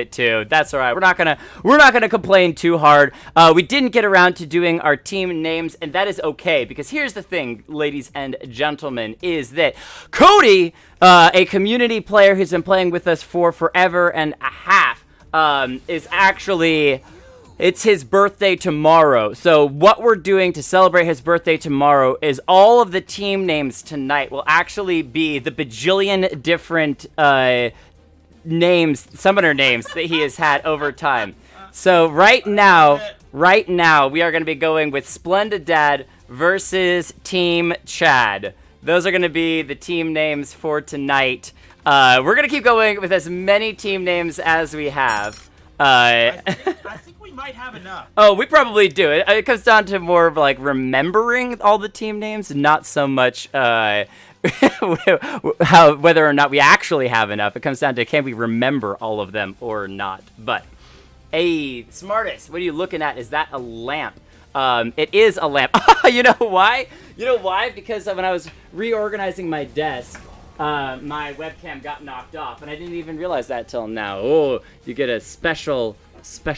it too. That's all right. We're not gonna complain too hard. We didn't get around to doing our team names, and that is okay, because here's the thing, ladies and gentlemen, is that Cody, a community player who's been playing with us for forever and a half, is actually... It's his birthday tomorrow. So what we're doing to celebrate his birthday tomorrow is all of the team names tonight will actually be the bajillion different names, summoner names that he has had over time. So right now, we are going to be going with SplendaDad versus Team Chad. Those are going to be the team names for tonight. We're going to keep going with as many team names as we have. I think we might have enough. Oh, we probably do. It comes down to more of like remembering all the team names, not so much whether or not we actually have enough. It comes down to can we remember all of them or not. But, hey, Smartest, what are you looking at? Is that a lamp? It is a lamp. You know why? Because when I was reorganizing my desk, my webcam got knocked off, and I didn't even realize that till now. Oh, you get a special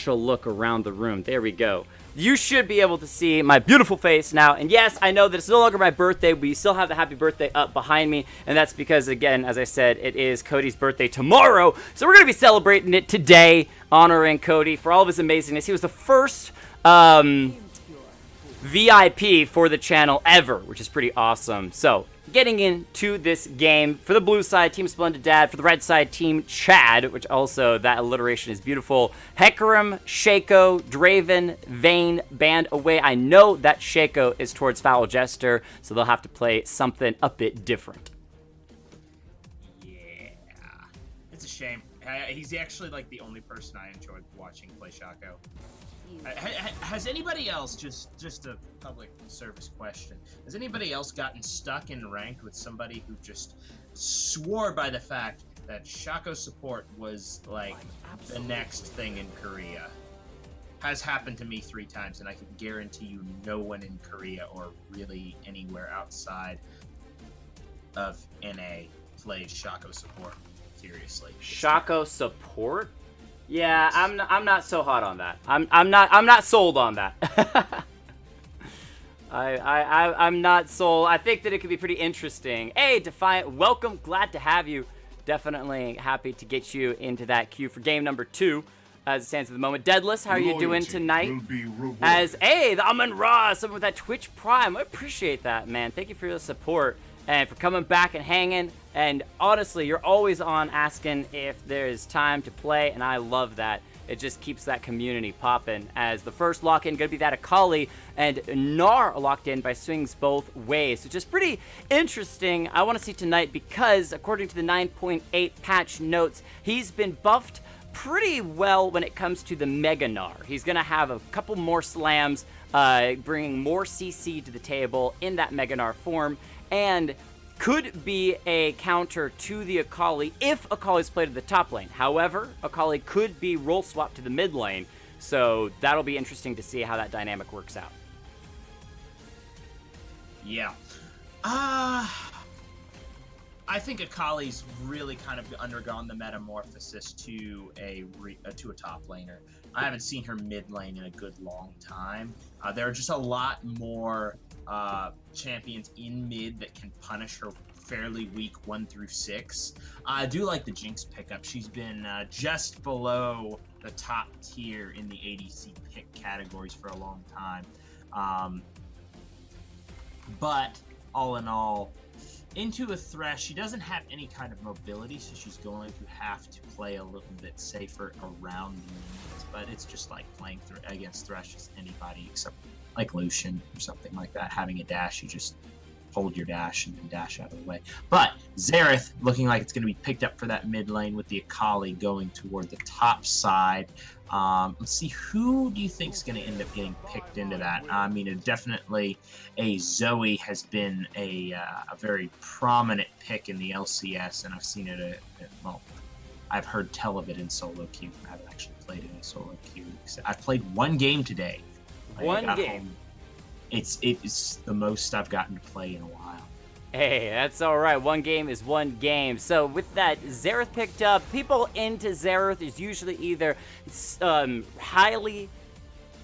look around the room. There we go. You should be able to see my beautiful face now. And yes, I know that it's no longer my birthday, but you still have the happy birthday up behind me. And that's because, again, as I said, it is Cody's birthday tomorrow. So we're going to be celebrating it today, honoring Cody for all of his amazingness. He was the first VIP for the channel ever, which is pretty awesome. So, getting into this game, for the blue side, Team SplendaDad. For the red side, Team Chad, which also, that alliteration is beautiful. Hecarim, Shaco, Draven, Vayne, band away. I know that Shaco is towards Foul Jester, so they'll have to play something a bit different. Yeah. It's a shame. He's actually, like, the only person I enjoyed watching play Shaco. Has anybody else, just a public service question, has anybody else gotten stuck in ranked with somebody who just swore by the fact that Shaco support was like the next thing in Korea? Has happened to me 3 times, and I can guarantee you no one in Korea or really anywhere outside of NA plays Shaco support seriously. Shaco support? Yeah, I'm not so hot on that. I'm not sold on that. I'm not sold. I think that it could be pretty interesting. Hey, Defiant, welcome. Glad to have you. Definitely happy to get you into that queue for game number 2 as it stands at the moment. Deadless, how are you doing tonight? As hey, the Amun Ra, someone with that Twitch Prime. I appreciate that, man. Thank you for your support and for coming back and hanging. And honestly, you're always on asking if there's time to play, and I love that. It just keeps that community popping. As the first lock-in going to be that Akali, and Gnar locked in by swings both ways. So just pretty interesting. I want to see tonight because, according to the 9.8 patch notes, he's been buffed pretty well when it comes to the Mega Gnar. He's going to have a couple more slams, bringing more CC to the table in that Mega Gnar form, and could be a counter to the Akali if Akali's played at the top lane. However, Akali could be role swapped to the mid lane, so that'll be interesting to see how that dynamic works out. Yeah. I think Akali's really kind of undergone the metamorphosis to a top laner. I haven't seen her mid lane in a good long time. There are just a lot more champions in mid that can punish her fairly weak 1 through 6. I do like the Jinx pickup. She's been just below the top tier in the ADC pick categories for a long time. But all in all, into a Thresh, she doesn't have any kind of mobility, so she's going to have to play a little bit safer around the minions. But it's just like playing against Thresh as anybody except like Lucian or something like that. Having a dash, you just hold your dash and then dash out of the way. But Xerath looking like it's going to be picked up for that mid lane with the Akali going toward the top side. Let's see, who do you think is going to end up getting picked into that? I mean, definitely a Zoe has been a very prominent pick in the LCS, and I've seen it, well, I've heard tell of it in solo queue. I haven't actually played it in solo queue. I've played one game today. One game? It's the most I've gotten to play in a while. Hey, that's all right. One game is one game. So with that, Xerath picked up. People into Xerath is usually either highly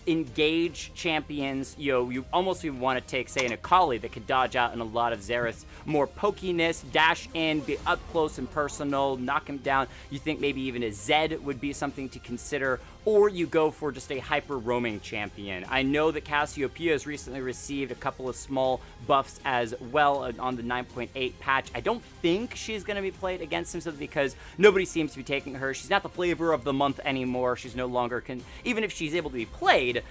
engage champions. You almost even want to take, say, an Akali that could dodge out in a lot of Xerath's more pokiness, dash in, be up close and personal, knock him down. You think maybe even a Zed would be something to consider, or you go for just a hyper roaming champion. I know that Cassiopeia has recently received a couple of small buffs as well on the 9.8 patch. I don't think she's going to be played against him simply because nobody seems to be taking her. She's not the flavor of the month anymore. She's no longer, even if she's able to be played,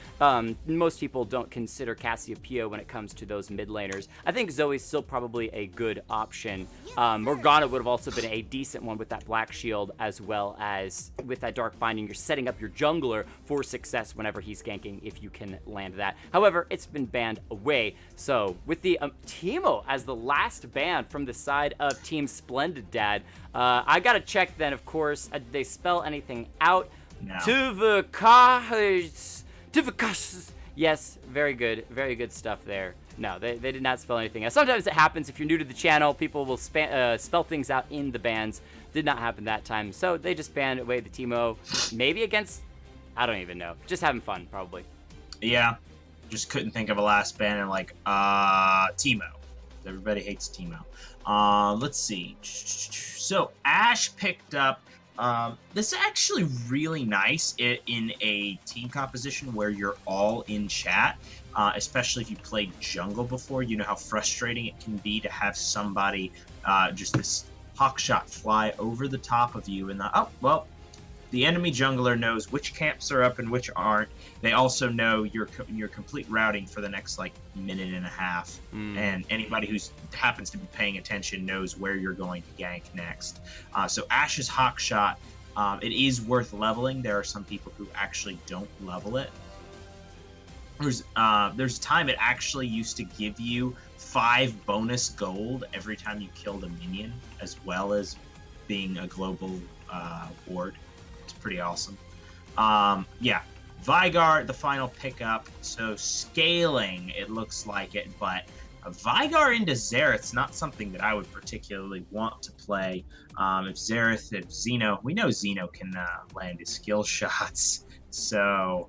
most people don't consider Cassiopeia when it comes to those mid laners. I think Zoe's still probably a good option. Morgana would have also been a decent one with that Black Shield, as well as with that Dark Binding. You're setting up your jungler for success whenever he's ganking, if you can land that. However, it's been banned away. So with the Teemo as the last ban from the side of Team SplendaDad, I gotta check then, of course, did they spell anything out? No. Tuvakash. Yes, very good stuff there. No, they did not spell anything out. Sometimes it happens if you're new to the channel. People will spell things out in the bans. Did not happen that time. So they just banned away the Teemo. Maybe against, I don't even know. Just having fun, probably. Yeah, just couldn't think of a last ban and Teemo. Everybody hates Teemo. Let's see. So Ashe picked up. This is actually really nice in a team composition where you're all in chat, especially if you played jungle before. You know how frustrating it can be to have somebody just this hawk shot fly over the top of you, and the enemy jungler knows which camps are up and which aren't. They also know your complete routing for the next minute and a half, and anybody who happens to be paying attention knows where you're going to gank next. So Ashe's hawk shot, it is worth leveling. There are some people who actually don't level it. There's a time it actually used to give you 5 bonus gold every time you killed a minion, as well as being a global ward. It's pretty awesome. Yeah, Veigar, the final pickup. So scaling, it looks like it, but Veigar into Xerath's not something that I would particularly want to play. If Xeno, we know Xeno can land his skill shots, so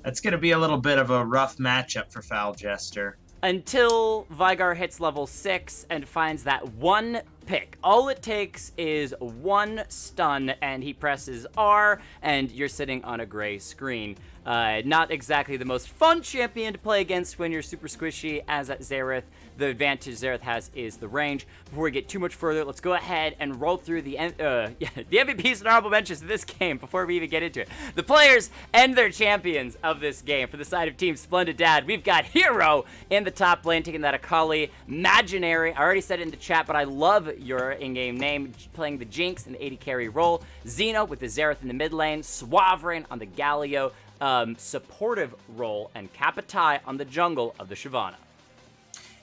that's going to be a little bit of a rough matchup for Foul Jester. Until Veigar hits level 6 and finds that one pick. All it takes is one stun, and he presses R, and you're sitting on a gray screen. Not exactly the most fun champion to play against when you're super squishy, as at Xerath. The advantage Xerath has is the range. Before we get too much further, let's go ahead and roll through the MVPs and honorable mentions of this game before we even get into it. The players and their champions of this game. For the side of Team SplendaDad, we've got Hero in the top lane, taking that Akali. Imaginary, I already said it in the chat, but I love your in-game name, playing the Jinx in the 80 carry role. Xeno with the Xerath in the mid lane. Sovereign on the Galio supportive role, and Kapitai on the jungle of the Shyvana.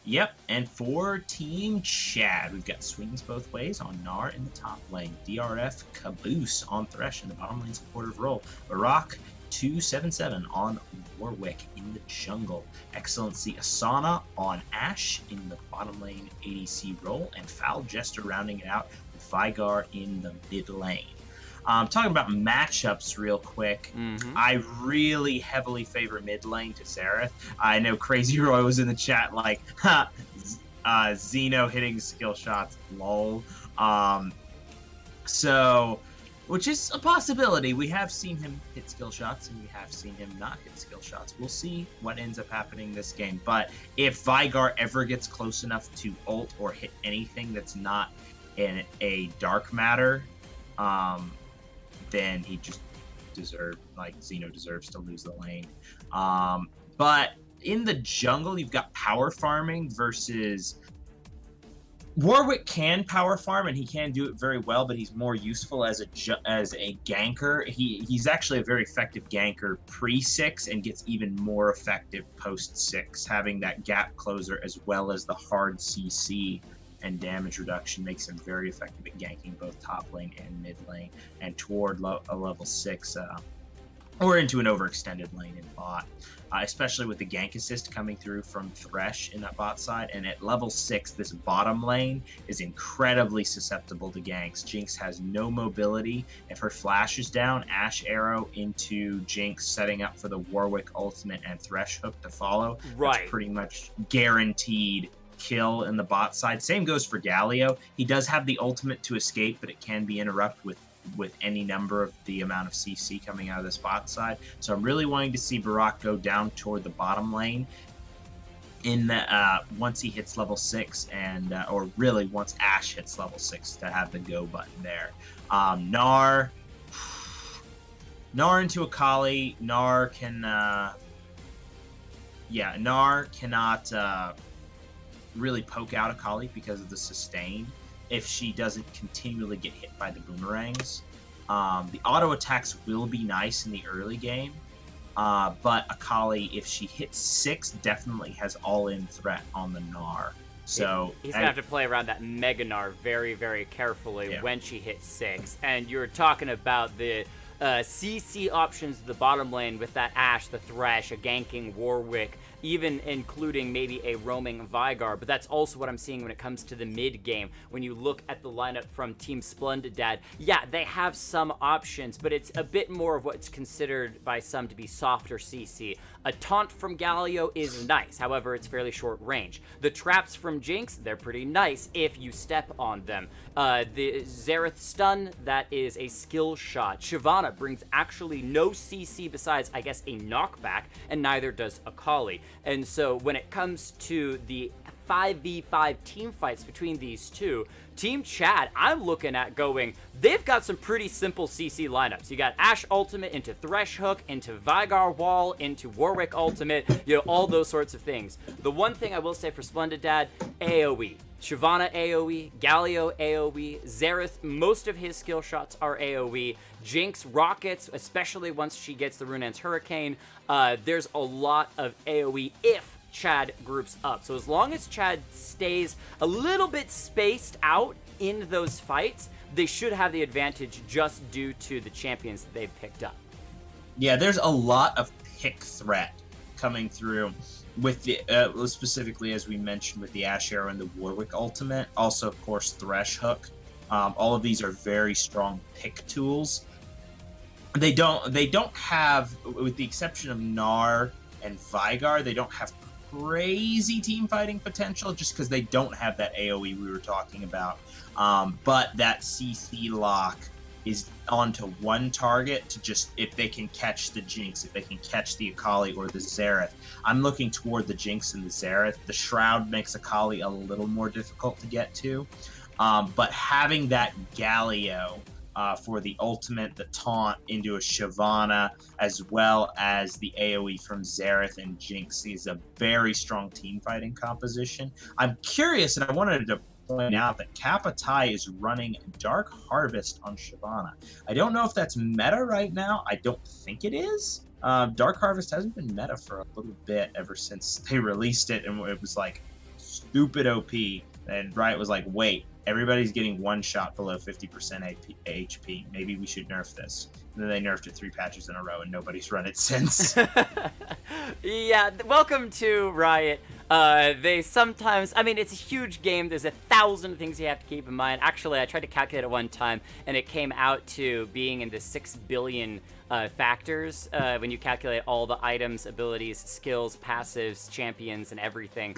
Yep, and for Team Chad, we've got swings both ways on Gnar in the top lane, DRF Caboose on Thresh in the bottom lane supportive role, Barak 277 on Warwick in the jungle, XLNC Asana on Ashe in the bottom lane ADC role, and Foul Jester rounding it out with Veigar in the mid lane. Talking about matchups real quick, I really heavily favor mid lane to Xerath. I know Crazy Roy was in the chat Xeno hitting skill shots, lol. Which is a possibility. We have seen him hit skill shots, and we have seen him not hit skill shots. We'll see what ends up happening this game. But if Veigar ever gets close enough to ult or hit anything that's not in a dark matter, then he just Xeno deserves to lose the lane. But in the jungle, you've got power farming versus Warwick can power farm, and he can do it very well, but he's more useful as a ganker. He's actually a very effective ganker pre-6 and gets even more effective post-6. Having that gap closer as well as the hard CC and damage reduction makes him very effective at ganking both top lane and mid lane. And toward a level 6 or into an overextended lane in bot. Especially with the gank assist coming through from Thresh in that bot side. And at level 6, this bottom lane is incredibly susceptible to ganks. Jinx has no mobility. If her flash is down, Ashe Arrow into Jinx, setting up for the Warwick ultimate and Thresh hook to follow. Right. That's pretty much guaranteed kill in the bot side. Same goes for Galio. He does have the ultimate to escape, but it can be interrupted with any number of the amount of CC coming out of this bot side. So I'm really wanting to see Barak go down toward the bottom lane in the once he hits level 6, and or really once Ashe hits level 6 to have the go button there. Gnar into Akali. Gnar cannot really poke out Akali because of the sustain if she doesn't continually get hit by the boomerangs. The auto attacks will be nice in the early game, but Akali, if she hits 6, definitely has all-in threat on the Gnar. So he's gonna have to play around that Mega Gnar very, very carefully when she hits 6. And you're talking about the CC options in the bottom lane with that Ashe, the Thresh, a ganking Warwick, even including maybe a roaming Vigar. But that's also what I'm seeing when it comes to the mid game. When you look at the lineup from Team SplendaDad, yeah, they have some options, but it's a bit more of what's considered by some to be softer CC. A taunt from Galio is nice, however, it's fairly short range. The traps from Jinx, they're pretty nice if you step on them. The Xerath stun, that is a skill shot. Shyvana brings actually no CC besides, I guess, a knockback, and neither does Akali. And so when it comes to the 5v5 team fights between these two, Team Chad, I'm looking at going, they've got some pretty simple CC lineups. You got Ashe ultimate into Thresh hook, into Vigar wall, into Warwick ultimate, all those sorts of things. The one thing I will say for SplendaDad, AoE. Shyvana AoE, Galio AoE, Xerath, most of his skill shots are AoE. Jinx rockets, especially once she gets the Runaan's Hurricane. There's a lot of AoE if Chad groups up. So as long as Chad stays a little bit spaced out in those fights, they should have the advantage just due to the champions that they've picked up. Yeah, there's a lot of pick threat coming through with the specifically, as we mentioned, with the Ashe Arrow and the Warwick ultimate. Also, of course, Thresh hook. All of these are very strong pick tools. They don't have, with the exception of Gnar and Vigar, they don't have crazy team fighting potential just because they don't have that AoE we were talking about. But that CC lock is onto one target to just, if they can catch the Jinx, if they can catch the Akali or the Xerath. I'm looking toward the Jinx and the Xerath. The Shroud makes Akali a little more difficult to get to. But having that Galio for the ultimate, the taunt into a Shyvana, as well as the AoE from Xerath and Jinx is a very strong team fighting composition. I'm curious, and I wanted to point out that Kappa Tai is running Dark Harvest on Shyvana. I don't know if that's meta right now. I don't think it is. Dark Harvest hasn't been meta for a little bit ever since they released it, and it was like stupid OP. And Riot was like, wait, everybody's getting one shot below 50% HP. Maybe we should nerf this. And then they nerfed it 3 patches in a row, and nobody's run it since. Yeah, welcome to Riot. They sometimes, I mean, it's a huge game. There's 1,000 things you have to keep in mind. Actually, I tried to calculate it one time, and it came out to being in the 6 billion factors when you calculate all the items, abilities, skills, passives, champions, and everything.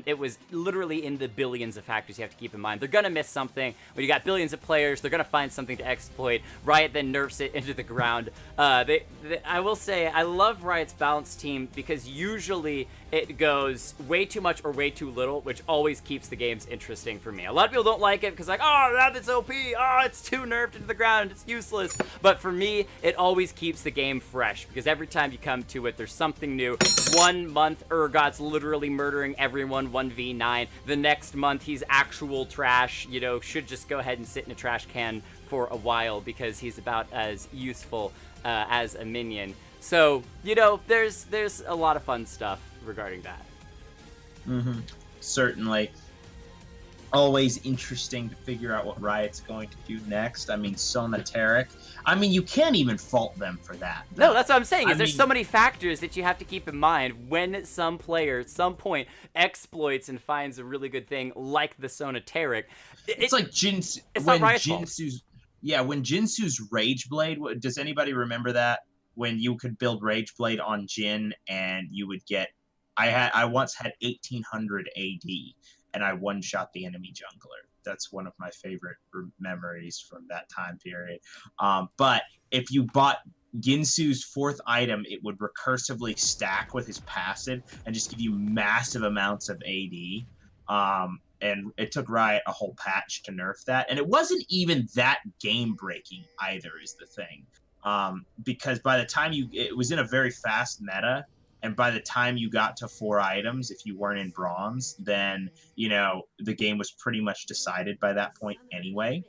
It was literally in the billions of factors you have to keep in mind. They're gonna miss something. When you got billions of players, they're gonna find something to exploit. Riot then nerfs it into the ground. I will say, I love Riot's balance team because usually it goes way too much or way too little, which always keeps the games interesting for me. A lot of people don't like it because like, oh, that's OP, oh, it's too nerfed into the ground, it's useless. But for me, it always keeps the game fresh because every time you come to it, there's something new. 1 month, Urgot's literally murdering everyone 1v9. The next month, he's actual trash, should just go ahead and sit in a trash can for a while because he's about as useful as a minion. So, there's a lot of fun stuff regarding that. Certainly. always interesting to figure out what Riot's going to do next. I mean, Sonateric. I mean, you can't even fault them for that. No, that's what I'm saying. There's so many factors that you have to keep in mind when some player at some point exploits and finds a really good thing like the Sonateric. It's like Jinsu. It's when not Riot's Jinsu's, yeah, when Jinsu's Rage Blade. Does anybody remember that? When you could build Rage Blade on Jin and you would get. I once had 1800 AD and I one-shot the enemy jungler. That's one of my favorite memories from that time period. But if you bought Ginsu's fourth item, it would recursively stack with his passive and just give you massive amounts of AD. And it took Riot a whole patch to nerf that. And it wasn't even that game-breaking either, is the thing. Because by the time it was in a very fast meta, and by the time you got to 4 items, if you weren't in bronze, then, you know, the game was pretty much decided by that point anyway.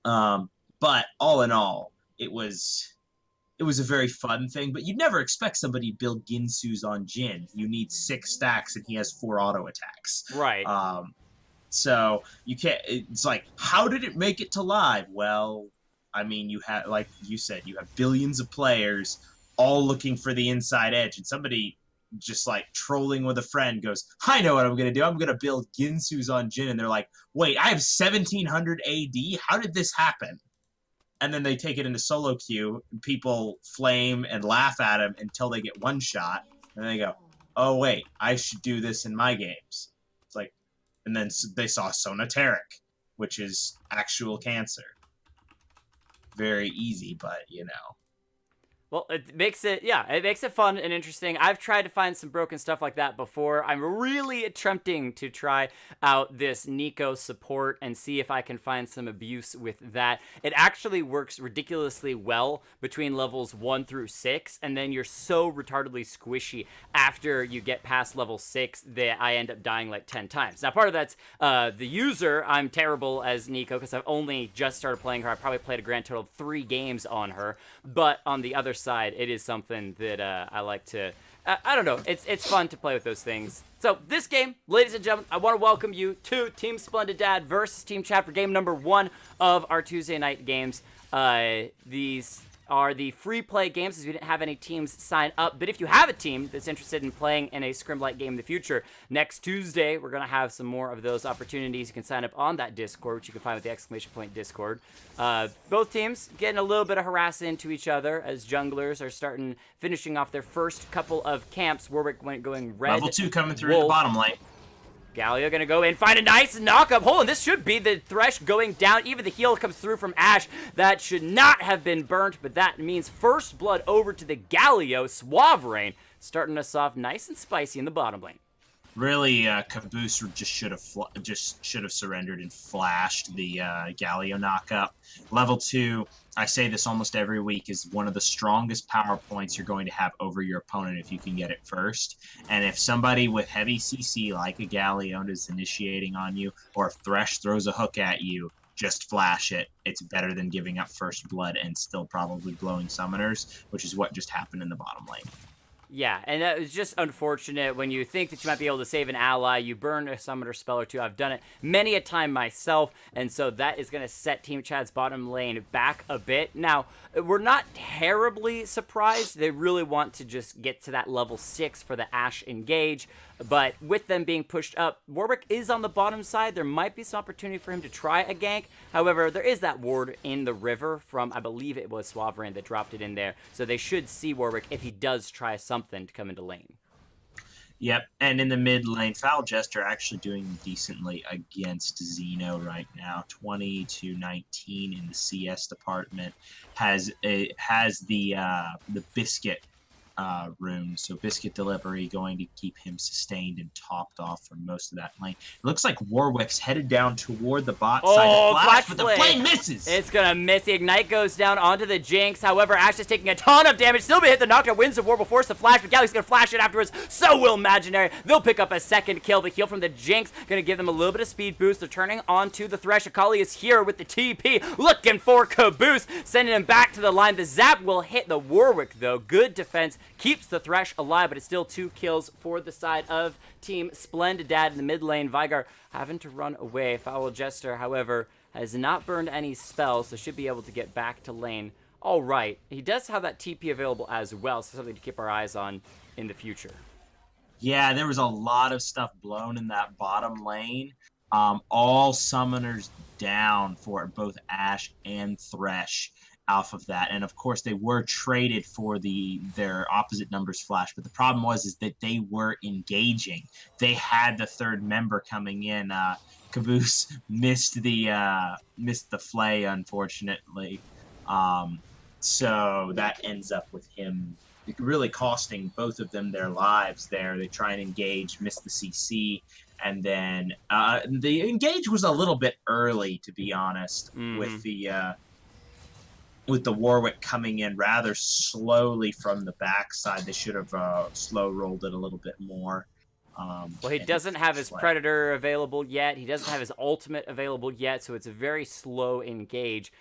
But all in all, it was a very fun thing. But you'd never expect somebody to build Ginsu's on Jin. You need 6 stacks, and he has 4 auto attacks. Right. So you can't. It's like, how did it make it to live? Well, I mean, you had, like you said, you have billions of players all looking for the inside edge, and somebody just like trolling with a friend goes, I know what I'm going to do. I'm going to build Ginsu's on Jin. And they're like, wait, I have 1700 AD? How did this happen? And then they take it into solo queue. People flame and laugh at him until they get one shot. And they go, oh, wait, I should do this in my games. It's like, and then they saw Sonateric, which is actual cancer. Very easy, but, you know. Well, it makes it fun and interesting. I've tried to find some broken stuff like that before. I'm really attempting to try out this Nico support and see if I can find some abuse with that. It actually works ridiculously well between levels 1 through 6, and then you're so retardedly squishy after you get past level 6 that I end up dying like 10 times. Now, part of that's the user. I'm terrible as Nico because I've only just started playing her. I probably played a grand total of 3 games on her, but on the other side, it is something that I like to, I don't know, it's fun to play with those things. So this game, ladies and gentlemen, I want to welcome you to Team SplendaDad versus Team Chat for game number 1 of our Tuesday night games. These are the free play games, as we didn't have any teams sign up. But if you have a team that's interested in playing in a scrim-like game in the future, next Tuesday we're going to have some more of those opportunities. You can sign up on that Discord, which you can find with the ! Discord. Both teams getting a little bit of harass into each other as junglers are finishing off their first couple of camps. Warwick going red. Level 2 coming through the bottom lane. Galio gonna go in, find a nice knock-up hole, and this should be the Thresh going down. Even the heal comes through from Ashe. That should not have been burnt, but that means first blood over to the Galio. Suaverain starting us off nice and spicy in the bottom lane. Really, Caboose just should have surrendered and flashed the Galio knockup. Level 2, I say this almost every week, is one of the strongest power points you're going to have over your opponent if you can get it first. And if somebody with heavy CC like a Galio is initiating on you, or if Thresh throws a hook at you, just flash it. It's better than giving up first blood and still probably blowing summoners, which is what just happened in the bottom lane. Yeah, and that was just unfortunate. When you think that you might be able to save an ally, you burn a summoner spell or two. I've done it many a time myself, and so that is going to set Team Chad's bottom lane back a bit. Now, we're not terribly surprised. They really want to just get to that level 6 for the Ashe engage, but with them being pushed up, Warwick is on the bottom side. There might be some opportunity for him to try a gank. However, there is that ward in the river from, I believe it was Suaverain that dropped it in there, so they should see Warwick if he does try something to come into lane. Yep, and in the mid lane, Foul Jester actually doing decently against Xeno right now. 20-19 in the CS department. Has the Biscuit rune, so Biscuit Delivery going to keep him sustained and topped off for most of that lane. It looks like Warwick's headed down toward the bot side of Flash, but the flame misses! It's gonna miss. The Ignite goes down onto the Jinx. However, Ashe is taking a ton of damage. Still be hit the knockdown, wins the war, will force the flash, but Gally's gonna flash it afterwards. So will Imaginary. They'll pick up a second kill. The heal from the Jinx gonna give them a little bit of speed boost. They're turning onto the Thresh. Akali is here with the TP, looking for Caboose, sending him back to the line. The zap will hit the Warwick, though. Good defense keeps the Thresh alive, but it's still 2 kills for the side of Team SplendaDad in the mid lane. Vigar having to run away. Foul Jester, however, has not burned any spells, so should be able to get back to lane. All right. He does have that TP available as well, so something to keep our eyes on in the future. Yeah, there was a lot of stuff blown in that bottom lane. All summoners down for both Ashe and Thresh off of that. And of course they were traded for their opposite numbers flash, but the problem was that they were engaging. They had the third member coming in. Caboose missed the flay, unfortunately. So that ends up with him really costing both of them their lives there. They try and engage, miss the CC, and then the engage was a little bit early, to be honest, with the Warwick coming in rather slowly from the backside. They should have slow rolled it a little bit more. Well, he doesn't have his Predator available yet. He doesn't have his ultimate available yet, so it's a very slow engage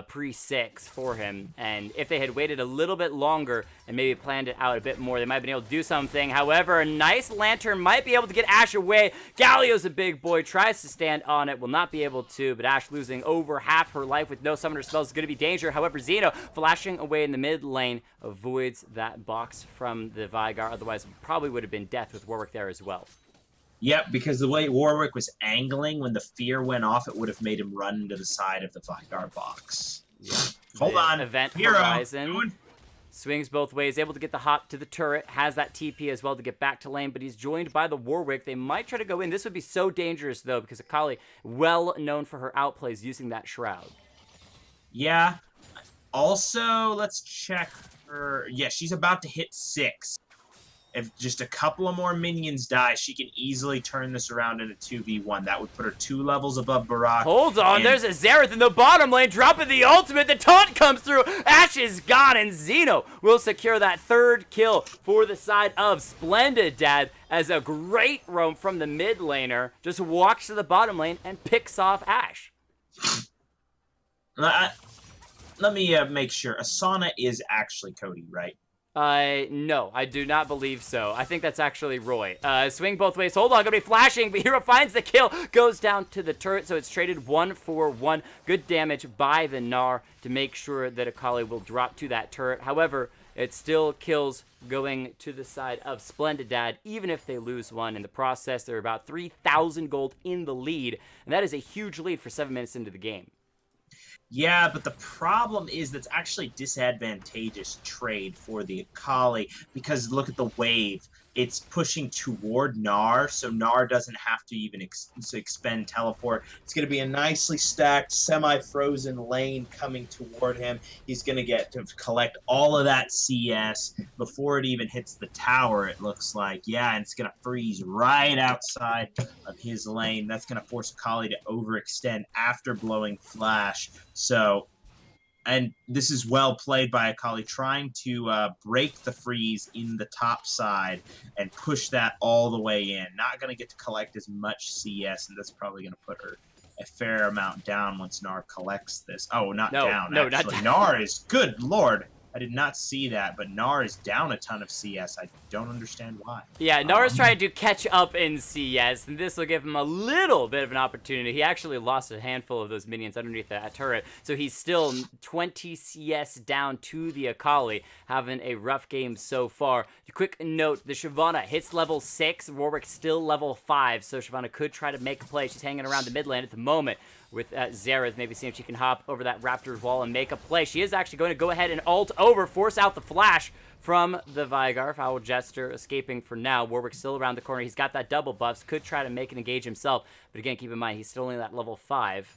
pre-6 for him. And if they had waited a little bit longer and maybe planned it out a bit more, they might have been able to do something. However, a nice Lantern might be able to get Ashe away. Galio's a big boy, tries to stand on it, will not be able to, but Ashe losing over half her life with no summoner spells is going to be danger. However, Zeno flashing away in the mid lane avoids that box from the Vigar. Otherwise, probably would have been death with Warwick there as well. Yep, because the way Warwick was angling, when the fear went off, it would have made him run to the side of the Vigar box. Yeah. Hold on. Event Hero. Horizon swings both ways, able to get the hop to the turret, has that TP as well to get back to lane, but he's joined by the Warwick. They might try to go in. This would be so dangerous, though, because Akali, well known for her outplays using that Shroud. Yeah. Also, let's check her. Yeah, she's about to hit 6. If just a couple of more minions die, she can easily turn this around into 2v1. That would put her 2 levels above Barak. Hold on, there's a Xerath in the bottom lane, dropping the ultimate. The taunt comes through. Ashe is gone, and Zeno will secure that 3rd kill for the side of SplendaDad as a great roam from the mid laner just walks to the bottom lane and picks off Ashe. Let me make sure. Asana is actually Cody, right? No, I do not believe so. I think that's actually Roy. Swing both ways. Hold on, gonna be flashing, but Hero finds the kill, goes down to the turret, so it's traded 1 for 1. Good damage by the Gnar to make sure that Akali will drop to that turret. However, it still kills going to the side of SplendaDad, even if they lose one. In the process, they're about 3,000 gold in the lead, and that is a huge lead for 7 minutes into the game. Yeah, but the problem is that's actually disadvantageous trade for the Akali, because look at the wave. It's pushing toward Gnar, so Gnar doesn't have to even expend teleport. It's going to be a nicely stacked, semi-frozen lane coming toward him. He's going to get to collect all of that CS before it even hits the tower, it looks like. Yeah, and it's going to freeze right outside of his lane. That's going to force Akali to overextend after blowing Flash. So, and this is well played by Akali, trying to break the freeze in the top side and push that all the way in. Not going to get to collect as much CS, and that's probably going to put her a fair amount down once Gnar collects this. Oh, not down, no, actually. not down. Gnar is, good lord. I did not see that, but Gnar is down a ton of CS. I don't understand why. Yeah, Gnar is trying to catch up in CS, and this will give him a little bit of an opportunity. He actually lost a handful of those minions underneath that turret, so he's still 20 CS down to the Akali, having a rough game so far. A quick note, the Shyvana hits level 6, Warwick still level 5, so Shyvana could try to make a play. She's hanging around the mid lane at the moment with Xerath, maybe see if she can hop over that Raptor's wall and make a play. She is actually going to go ahead and ult over, force out the flash from the Vigar. Foul Jester escaping for now. Warwick still around the corner. He's got that double buffs. Could try to make an engage himself, but again, keep in mind, he's still only at level 5.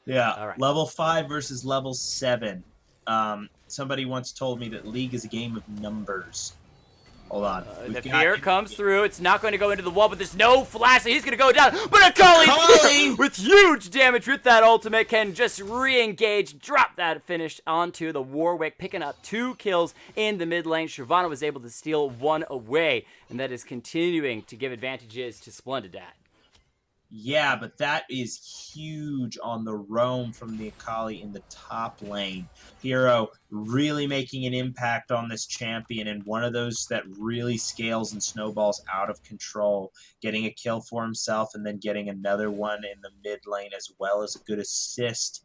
Yeah, all right. Level 5 versus level 7. Somebody once told me that League is a game of numbers. Hold on. The fear comes through. It's not going to go into the wall, but there's no flash, so he's going to go down. But Akali with huge damage with that ultimate can just re-engage, drop that finish onto the Warwick, picking up 2 kills in the mid lane. Shyvana was able to steal 1 away, and that is continuing to give advantages to SplendaDad. Yeah, but that is huge on the roam from the Akali in the top lane. Hero really making an impact on this champion, and one of those that really scales and snowballs out of control, getting a kill for himself and then getting another one in the mid lane as well as a good assist.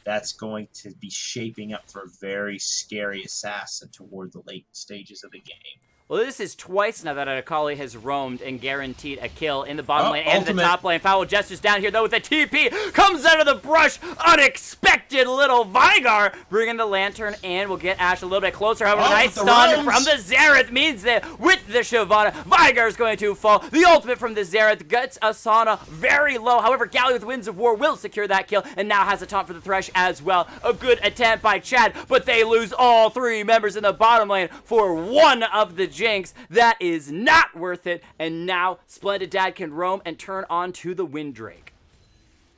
That's going to be shaping up for a very scary assassin toward the late stages of the game. Well, this is twice now that Akali has roamed and guaranteed a kill in the bottom lane and ultimate. the top lane. Foul Jester's down here, though, with a TP. Comes out of the brush. Unexpected little Veigar bringing the lantern, and we'll get Ashe a little bit closer. However, nice stun from the Xerath means that with the Shyvana, Veigar is going to fall. The ultimate from the Xerath gets Asana very low. However, Galio with Winds of War will secure that kill and now has a taunt for the Thresh as well. A good attempt by Chad, but they lose all three members in the bottom lane for one of the Jinx. That is not worth it, and now SplendaDad can roam and turn on to the Windrake.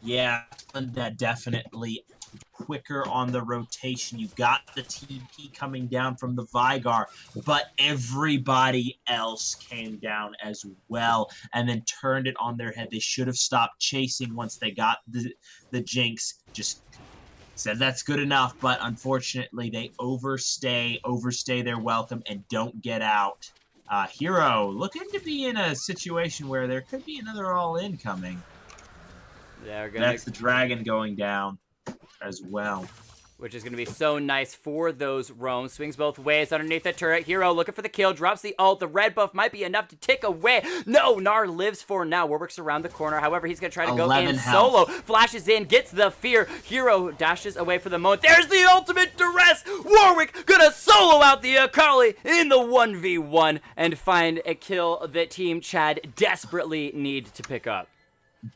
Yeah, SplendaDad definitely quicker on the rotation. You've got the TP coming down from the Veigar, but everybody else came down as well and then turned it on their head. They should have stopped chasing once they got the Jinx. Just said that's good enough, but unfortunately they overstay their welcome and don't get out. Hero looking to be in a situation where there could be another all-in coming. That's the dragon going down as well. Which is going to be so nice for those roams. Swings both ways underneath the turret. Hero looking for the kill. Drops the ult. The red buff might be enough to tick away. No, Gnar lives for now. Warwick's around the corner. However, he's going to try to go in solo. Flashes in. Gets the fear. Hero dashes away for the moment. There's the ultimate duress. Warwick going to solo out the Akali in the 1v1 and find a kill that Team Chad desperately need to pick up.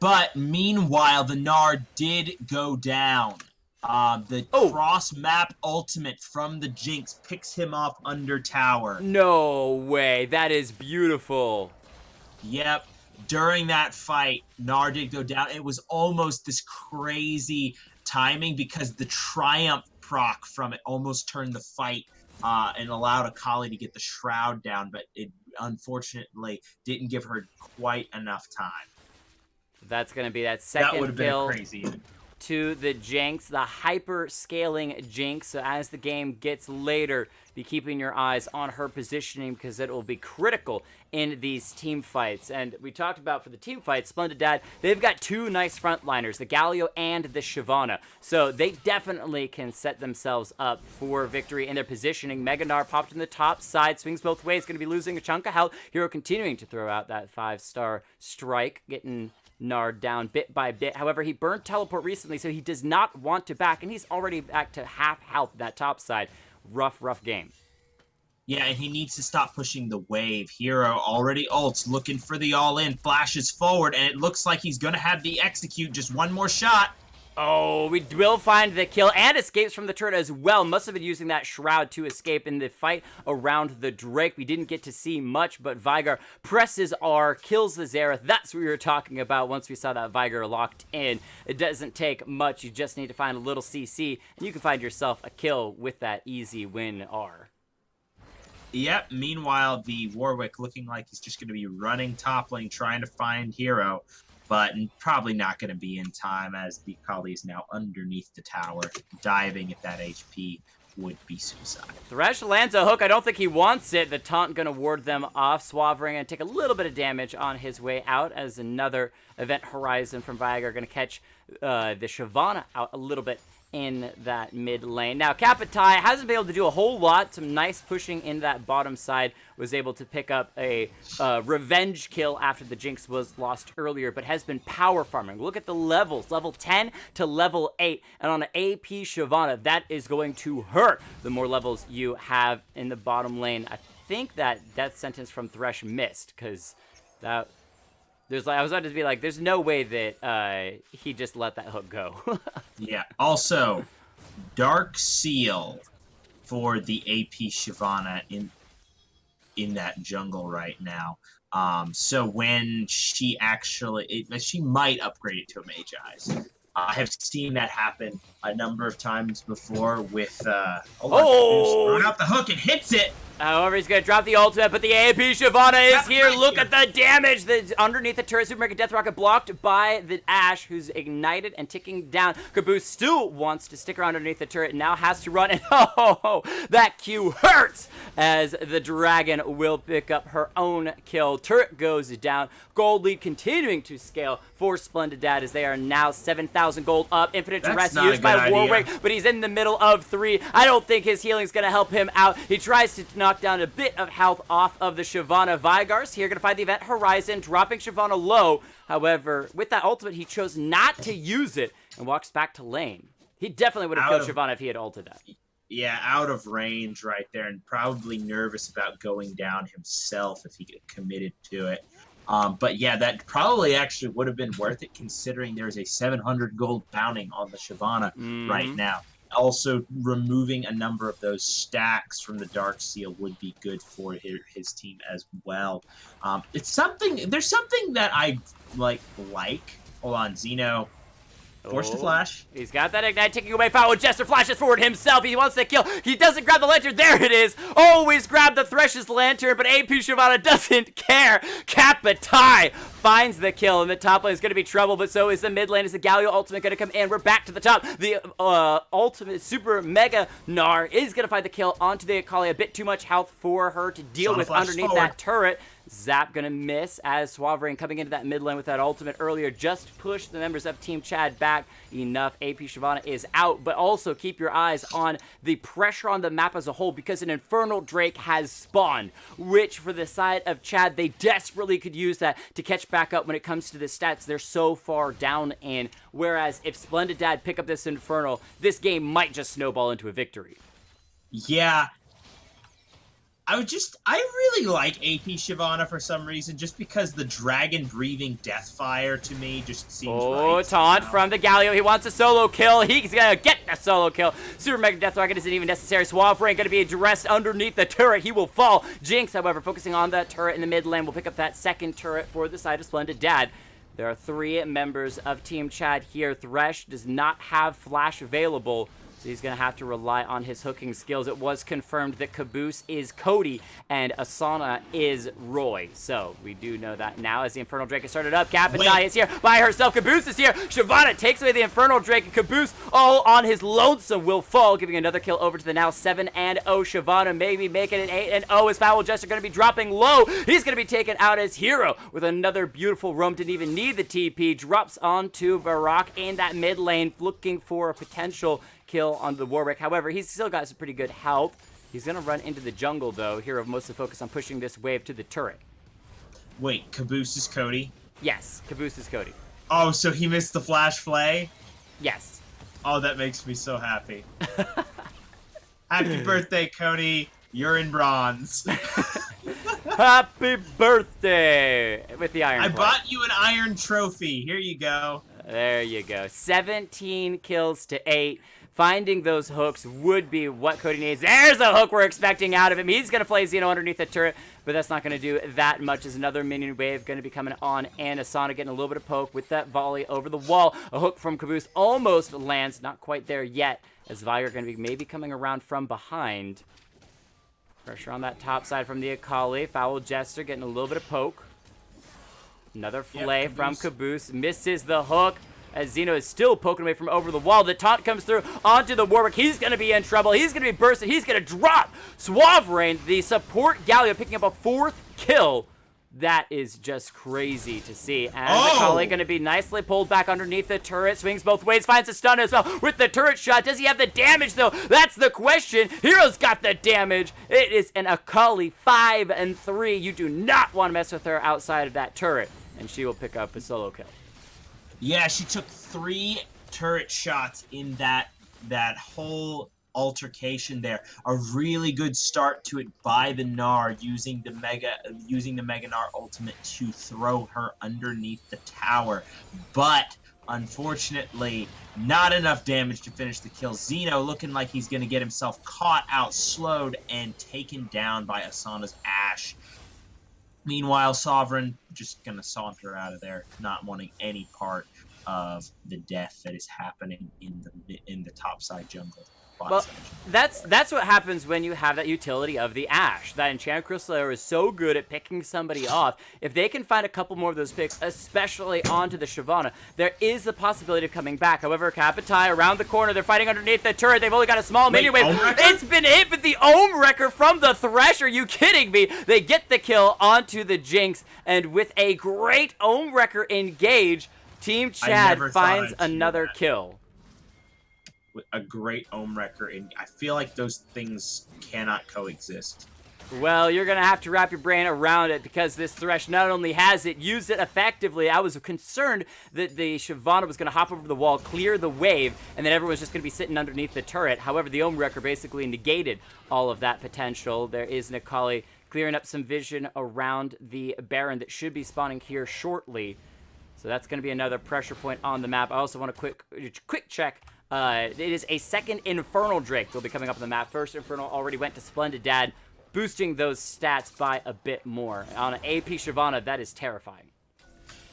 But meanwhile, the Gnar did go down. The cross-map ultimate from the Jinx picks him off under tower. No way. That is beautiful. Yep. During that fight, Gnar did go down. It was almost this crazy timing because the Triumph proc from it almost turned the fight and allowed Akali to get the Shroud down, but it unfortunately didn't give her quite enough time. That's going to be that second kill. That would have been crazy. To the Jinx, the hyper-scaling Jinx. So as the game gets later, be keeping your eyes on her positioning because it will be critical in these team fights. And we talked about for the team fights, SplendaDad, they've got two nice frontliners, the Galio and the Shyvana. So they definitely can set themselves up for victory in their positioning. Mega Gnar popped in the top side, swings both ways, going to be losing a chunk of health. Hero continuing to throw out that 5-star strike, getting Gnar down bit by bit. However, he burned teleport recently, so he does not want to back, and he's already back to half health that top side. Rough game. Yeah, and he needs to stop pushing the wave. Hero already ults, looking for the all-in, flashes forward, and it looks like he's going to have the execute. Just one more shot. Oh, we will find the kill and escapes from the turret as well. Must have been using that shroud to escape in the fight around the Drake. We didn't get to see much, but Veigar presses R, kills the Xerath. That's what we were talking about once we saw that Veigar locked in. It doesn't take much. You just need to find a little CC, and you can find yourself a kill with that easy win R. Yep, meanwhile, the Warwick looking like he's just going to be running top lane, trying to find Hero, but probably not going to be in time as the Akali is now underneath the tower. Diving at that HP would be suicide. Thresh lands a hook. I don't think he wants it. The taunt going to ward them off. Swavering and take a little bit of damage on his way out as another Event Horizon from Veigar going to catch the Shyvana out a little bit in that mid lane. Now, Kapitai hasn't been able to do a whole lot. Some nice pushing in that bottom side. Was able to pick up a revenge kill after the Jinx was lost earlier, but has been power farming. Look at the levels. Level 10 to level 8. And on an AP Shyvana, that is going to hurt the more levels you have in the bottom lane. I think that death sentence from Thresh missed, because that... I was about to be like, there's no way that he just let that hook go. Yeah. Also, Dark Seal for the AP Shyvana in that jungle right now. So when she actually, she might upgrade it to a Mage Eyes. I have seen that happen a number of times before with. Throwing out the hook and hits it. However, he's going to drop the ultimate, but the AP Shyvana is here. Look here. at the damage that's underneath the turret. Super Mega Death Rocket blocked by the Ashe, who's ignited and ticking down. Caboose still wants to stick around underneath the turret and now has to run. And that Q hurts as the Dragon will pick up her own kill. Turret goes down. Gold lead continuing to scale for SplendaDad as they are now 7,000 gold up. Infinite Duress used by Warwick, but he's in the middle of 3. I don't think his healing is going to help him out. He tries to knock down a bit of health off of the Shyvana. Vigars here going to find the event horizon, dropping Shyvana low. However, with that ultimate, he chose not to use it and walks back to lane. He definitely would have killed Shyvana if he had ulted that. Yeah, out of range right there, and probably nervous about going down himself if he committed to it. But yeah, that probably actually would have been worth it considering there's a 700 gold bounty on the Shyvana right now. Also, removing a number of those stacks from the Dark Seal would be good for his team as well. There's something that I like. Hold on, Xeno. Force to flash. He's got that ignite taking away Foul. Jester flashes forward himself. He wants to kill. He doesn't grab the lantern. There it is. Always grab the Thresh's lantern, but AP Shyvana doesn't care. Kapitai finds the kill, and the top lane is going to be trouble, but so is the mid lane. Is the Galio ultimate going to come in? We're back to the top. The ultimate super mega Gnar is going to find the kill onto the Akali. A bit too much health for her to deal with underneath that turret. Zap gonna miss as Suavrain coming into that mid lane with that ultimate earlier just pushed the members of Team Chad back enough. AP Shyvana is out, but also keep your eyes on the pressure on the map as a whole because an Infernal Drake has spawned, which for the side of Chad, they desperately could use that to catch back up when it comes to the stats they're so far down in. Whereas if SplendaDad pick up this Infernal, this game might just snowball into a victory. Yeah. I really like AP Shyvana for some reason, just because the dragon breathing Deathfire to me just seems right. Taunt from the Galio. He wants a solo kill. He's gonna get a solo kill. Super Mega Death Rocket isn't even necessary. Suavrain gonna be dressed underneath the turret. He will fall. Jinx, however, focusing on that turret in the mid lane, will pick up that second turret for the side of SplendaDad. There are 3 members of Team Chad here. Thresh does not have flash available, so he's going to have to rely on his hooking skills. It was confirmed that Caboose is Cody and Asana is Roy. So we do know that now as the Infernal Drake has started up. Kapitai is here by herself. Caboose is here. Shyvana takes away the Infernal Drake, and Caboose all on his lonesome will fall, giving another kill over to the now 7-0 Shyvana. Maybe making it 8-0 as Foul Jester going to be dropping low. He's going to be taken out as hero with another beautiful roam. Didn't even need the TP. Drops onto Barak in that mid lane, looking for a potential kill on the Warwick. However, he's still got some pretty good health. He's going to run into the jungle, though. Hero mostly focused on pushing this wave to the turret. Wait, Caboose is Cody? Yes, Caboose is Cody. Oh, so he missed the flash flay? Yes. Oh, that makes me so happy. Happy birthday, Cody. You're in bronze. Happy birthday! With the iron I plate. bought you an iron trophy. Here you go. There you go. 17 kills to 8. Finding those hooks would be what Cody needs. There's a hook we're expecting out of him. He's going to play Xeno underneath the turret, but that's not going to do that much. As another minion wave going to be coming on, and Asana getting a little bit of poke with that volley over the wall. A hook from Caboose almost lands. Not quite there yet, as Viger going to be maybe coming around from behind. Pressure on that top side from the Akali. Foul Jester getting a little bit of poke. Another flay from Caboose. Misses the hook as Xeno is still poking away from over the wall. The taunt comes through onto the Warwick. He's going to be in trouble. He's going to be bursted. He's going to drop. Suavrain, the support Galio, picking up a 4th kill. That is just crazy to see. And Akali going to be nicely pulled back underneath the turret. Swings both ways. Finds a stun as well with the turret shot. Does he have the damage, though? That's the question. Hero's got the damage. It is an Akali 5-3. You do not want to mess with her outside of that turret. And she will pick up a solo kill. Yeah, she took 3 turret shots in that whole altercation there. A really good start to it by the Gnar, using the Mega Gnar ultimate to throw her underneath the tower. But unfortunately, not enough damage to finish the kill. Xeno looking like he's going to get himself caught out, slowed, and taken down by Asana's Ashe. Meanwhile, Sovereign just going to saunter out of there, not wanting any part of the death that is happening in the topside jungle. Well, that's what happens when you have that utility of the Ashe. That Enchanted Crystal Arrow is so good at picking somebody off. If they can find a couple more of those picks, especially onto the Shyvana, there is the possibility of coming back. However, Kapitai around the corner, they're fighting underneath the turret. They've only got a small minion wave. It's been hit with the Ohm Wrecker from the Thresh. Are you kidding me? They get the kill onto the Jinx, and with a great Ohm Wrecker engage, Team Chad finds another kill. With a great Ohm Wrecker, and I feel like those things cannot coexist. Well, you're going to have to wrap your brain around it, because this Thresh not only has it, used it effectively. I was concerned that the Shyvana was going to hop over the wall, clear the wave, and then everyone's just going to be sitting underneath the turret. However, the Ohm Wrecker basically negated all of that potential. There is Nikali clearing up some vision around the Baron that should be spawning here shortly. So that's going to be another pressure point on the map. I also want a quick check. It is a second Infernal Drake that will be coming up on the map. First Infernal already went to SplendaDad, boosting those stats by a bit more. On an AP Shyvana, that is terrifying.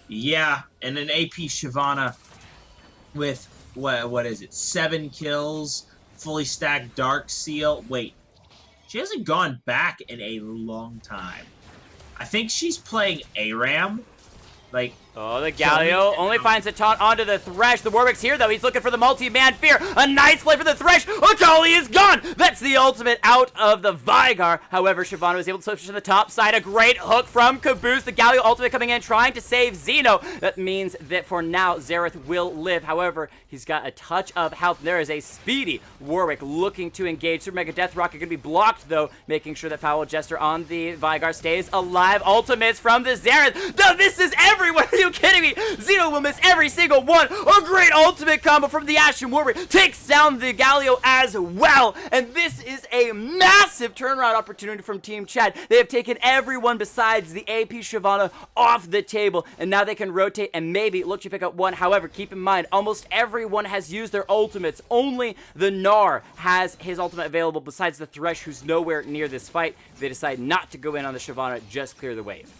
Yeah, and an AP Shyvana with, what is it, 7 kills, fully stacked Dark Seal. Wait, she hasn't gone back in a long time. I think she's playing ARAM. Like, oh, the Galio only finds a taunt onto the Thresh. The Warwick's here, though. He's looking for the multi-man fear. A nice play for the Thresh. Akali is gone. That's the ultimate out of the Vigar. However, Shyvana was able to switch to the top side. A great hook from Caboose. The Galio ultimate coming in, trying to save Xeno. That means that for now, Xerath will live. However, he's got a touch of health. There is a speedy Warwick looking to engage. Super Mega Death Rocket going to be blocked, though, making sure that Foul Jester on the Vigar stays alive. Ultimates from the Xerath. No, this is everyone. Are you kidding me? Xeno will miss every single one. A great ultimate combo from the Ashe, and Warwick takes down the Galio as well. And this is a massive turnaround opportunity from Team Chad. They have taken everyone besides the AP Shyvana off the table, and now they can rotate and maybe look to pick up one. However, keep in mind, almost everyone has used their ultimates. Only the Gnar has his ultimate available besides the Thresh, who's nowhere near this fight. They decide not to go in on the Shyvana, just clear the wave.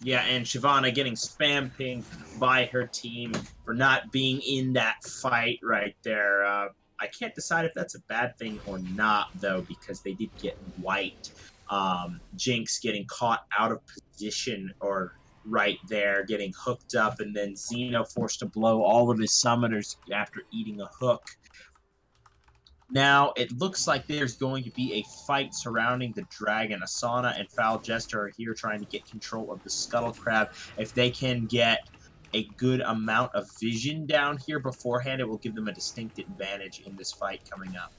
yeah, and Shyvana getting spam pinged by her team for not being in that fight right there. I can't decide if that's a bad thing or not, though, because they did get wiped. Jinx getting caught out of position or right there, getting hooked up, and then Xeno forced to blow all of his summoners after eating a hook. Now, it looks like there's going to be a fight surrounding the dragon. Asana and Foul Jester are here trying to get control of the Scuttle Crab. If they can get a good amount of vision down here beforehand, it will give them a distinct advantage in this fight coming up.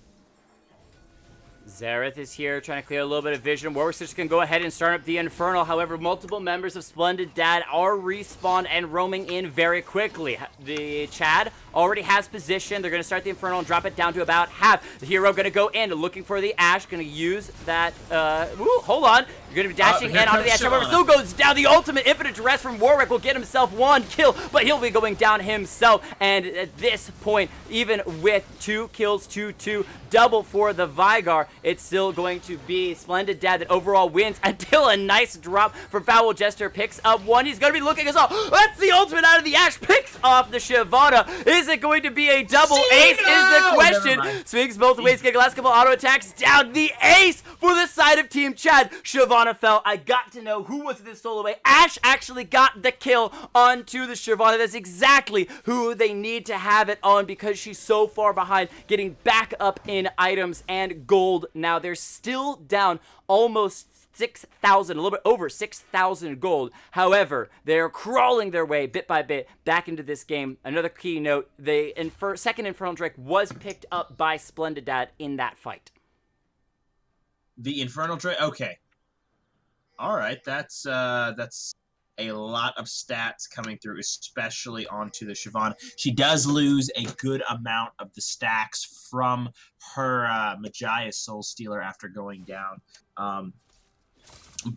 Xerath is here trying to clear a little bit of vision. Warwick's just going to go ahead and start up the Infernal. However, multiple members of SplendaDad are respawned and roaming in very quickly. The Chad already has position. They're going to start the Infernal and drop it down to about half. The hero going to go in, looking for the Ashe, going to use that, hold on. You're going to be dashing in onto the Ashe. However, still goes down. The ultimate infinite duress from Warwick will get himself one kill, but he'll be going down himself. And at this point, even with 2 kills, 2-2, double for the Vigar, it's still going to be SplendaDad that overall wins until a nice drop from Foul Jester picks up one. He's going to be looking as well. That's the ultimate out of the Ashe. Picks off the Shyvana. Is it going to be a double ace is the question. Swings both ways. Get last couple auto attacks down. The ace for the side of Team Chad. Shyvana fell. I got to know who was this stole away. Ashe actually got the kill onto the Shyvana. That's exactly who they need to have it on, because she's so far behind, getting back up in items and gold. Now they're still down almost 6,000, a little bit over 6,000 gold. However, they're crawling their way bit by bit back into this game. Another key note, the second Infernal Drake was picked up by SplendaDad in that fight. The Infernal Drake? Okay. Alright, that's a lot of stats coming through, especially onto the Shyvana. She does lose a good amount of the stacks from her Magia's Soul Stealer after going down.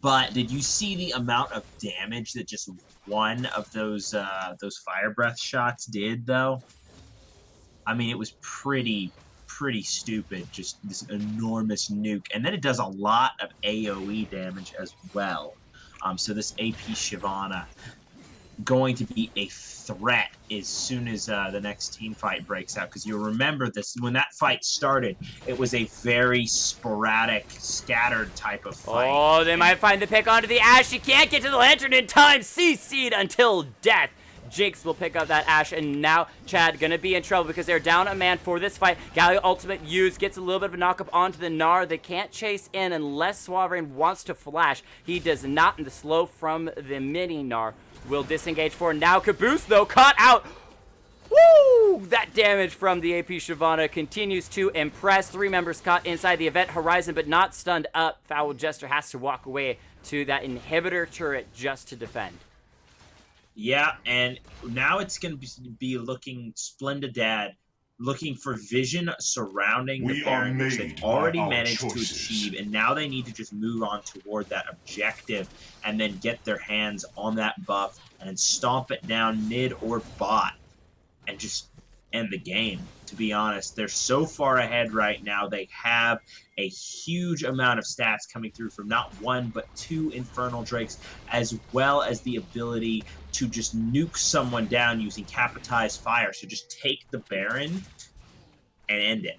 But did you see the amount of damage that just one of those Fire Breath shots did, though? I mean, it was pretty stupid, just this enormous nuke. And then it does a lot of AoE damage as well. So this AP Shyvana going to be a threat as soon as the next team fight breaks out. Because you'll remember this, when that fight started, it was a very sporadic, scattered type of fight. Oh, they might find the pick onto the Ashe. She can't get to the Lantern in time. CC'd until death. Jinx will pick up that Ashe, and now Chad gonna be in trouble because they're down a man for this fight. Galio ultimate used, gets a little bit of a knock-up onto the Gnar. They can't chase in unless Suavrain wants to flash. He does not, and the slow from the mini Gnar will disengage for now. Caboose, though, caught out. Woo! That damage from the AP Shyvana continues to impress. 3 members caught inside the event horizon, but not stunned up. Foul Jester has to walk away to that inhibitor turret just to defend. Yeah, and now it's going to be looking SplendaDad, looking for vision surrounding the Baron, which they've already managed to achieve, and now they need to just move on toward that objective and then get their hands on that buff and stomp it down mid or bot and just end the game. To be honest, they're so far ahead right now. They have a huge amount of stats coming through from not 1 but 2 Infernal Drakes, as well as the ability to just nuke someone down using Capitized Fire. So just take the Baron and end it.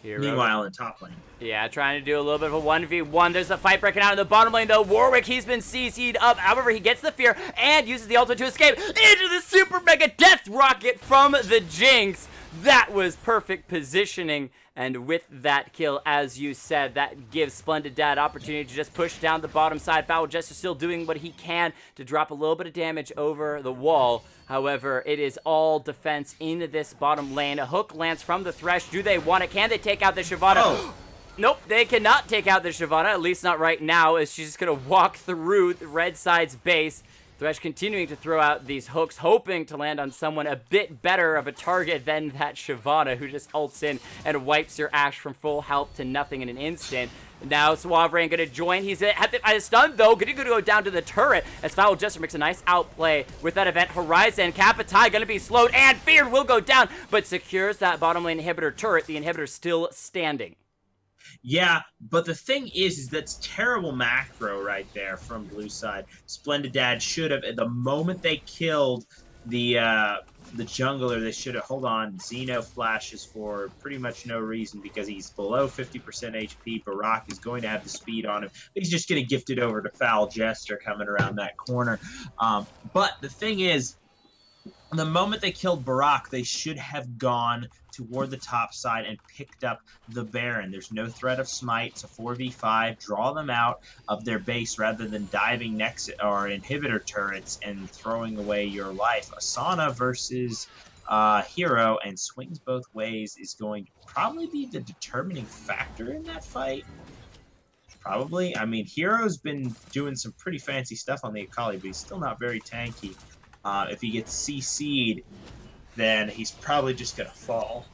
Meanwhile, in top lane. Yeah, trying to do a little bit of a 1v1. There's a fight breaking out in the bottom lane, though. Warwick, he's been CC'd up. However, he gets the fear and uses the ultimate to escape into the super mega death rocket from the Jinx. That was perfect positioning. And with that kill, as you said, that gives SplendaDad opportunity to just push down the bottom side. Foul Jester still doing what he can to drop a little bit of damage over the wall. However, it is all defense in this bottom lane. A hook lands from the Thresh. Do they want it? Can they take out the Shyvana? Oh. Nope, they cannot take out the Shyvana, at least not right now, as she's just going to walk through the red side's base. Thresh continuing to throw out these hooks, hoping to land on someone a bit better of a target than that Shyvana, who just ults in and wipes your Ashe from full health to nothing in an instant. Now Suavrain going to join. He's hit by a stun, though. Going to go down to the turret as Foul Jester makes a nice outplay with that event horizon. Capitai going to be slowed, and Feared will go down, but secures that bottom lane inhibitor turret. The inhibitor still standing. Yeah, but the thing is that's terrible macro right there from blue side. SplendaDad should have, at the moment they killed the jungler, they should have, hold on, Xeno flashes for pretty much no reason because he's below 50% HP. Barak is going to have the speed on him. He's just going to gift it over to Foul Jester coming around that corner. But the thing is, the moment they killed Barak, they should have gone toward the top side and picked up the Baron. There's no threat of smite. It's a 4v5. Draw them out of their base rather than diving next or inhibitor turrets and throwing away your life. Asana versus Hero, and swings both ways, is going to probably be the determining factor in that fight. Probably. I mean, Hero's been doing some pretty fancy stuff on the Akali, but he's still not very tanky. If he gets CC'd, then he's probably just going to fall.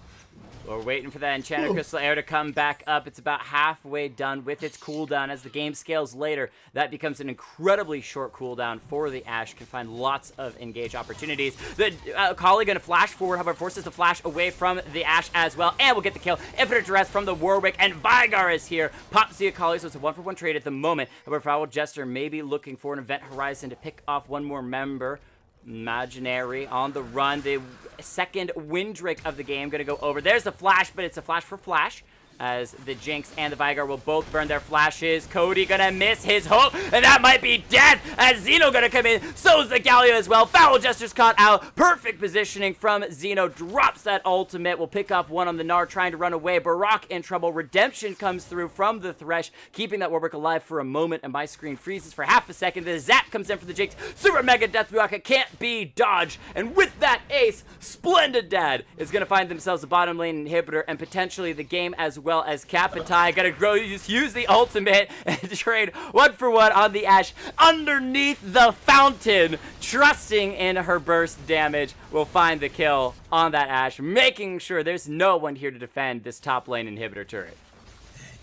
We're waiting for that Enchanted Crystal Air to come back up. It's about halfway done with its cooldown. As the game scales later, that becomes an incredibly short cooldown for the Ashe. Can find lots of engage opportunities. The Akali going to flash forward, however, forces the flash away from the Ashe as well, and we'll get the kill. Infinite Duress from the Warwick, and Vigar is here. Pops the Akali, so it's a 1-for-1 trade at the moment. However, Foul Jester may be looking for an event horizon to pick off one more member. Imaginary on the run. The second Windrake of the game going to go over. There's the flash, but it's a flash for flash, as the Jinx and the Vigar will both burn their flashes. Cody gonna miss his hook, and that might be death, as Xeno gonna come in. So's the Galio as well. Foul Jester's caught out. Perfect positioning from Xeno. Drops that ultimate. Will pick off one on the Gnar, trying to run away. Barak in trouble. Redemption comes through from the Thresh, keeping that Warwick alive for a moment, and my screen freezes for half a second. The zap comes in for the Jinx. Super Mega Death Rocket can't be dodged, and with that ace, SplendaDad is gonna find themselves a bottom lane inhibitor, and potentially the game as well as Capitai. Gotta use the ultimate and trade 1-for-1 on the Ashe underneath the fountain. Trusting in her burst damage will find the kill on that Ashe, making sure there's no one here to defend this top lane inhibitor turret.